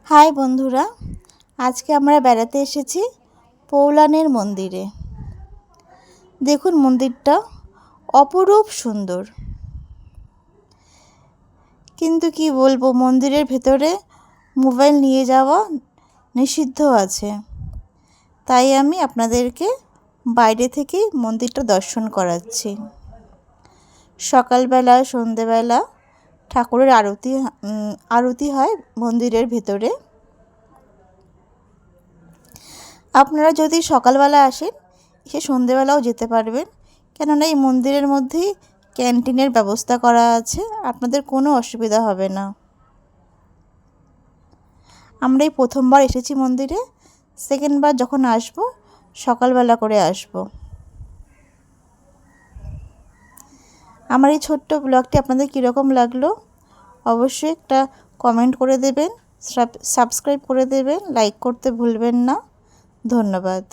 High বন্ধুরা, আজকে আমরা বেড়াতে এসেছি পৌলানের মন্দিরে। দেখুন মন্দিরটা অপরূপ সুন্দর, কিন্তু কি বলবো, মন্দিরের ভেতরে মোবাইল নিয়ে যাওয়া নিষিদ্ধ আছে। তাই আমি আপনাদেরকে বাইরে থেকেই মন্দিরটা দর্শন করাচ্ছি। সকালবেলা সন্ধেবেলা ঠাকুরের আরতি হয় মন্দিরের ভেতরে। আপনারা যদি সকালবেলা আসেন, এসে সন্ধেবেলাও যেতে পারবেন, কেননা এই মন্দিরের মধ্যেই ক্যান্টিনের ব্যবস্থা করা আছে, আপনাদের কোনো অসুবিধা হবে না। আমরা এই প্রথমবার এসেছি মন্দিরে, সেকেন্ডবার যখন আসব সকালবেলা করে আসব। আমার এই ছোট্ট ব্লগটি আপনাদের কীরকম লাগলো অবশ্যই একটা কমেন্ট করে দেবেন, সাবস্ক্রাইব করে দেবেন, লাইক করতে ভুলবেন না। ধন্যবাদ।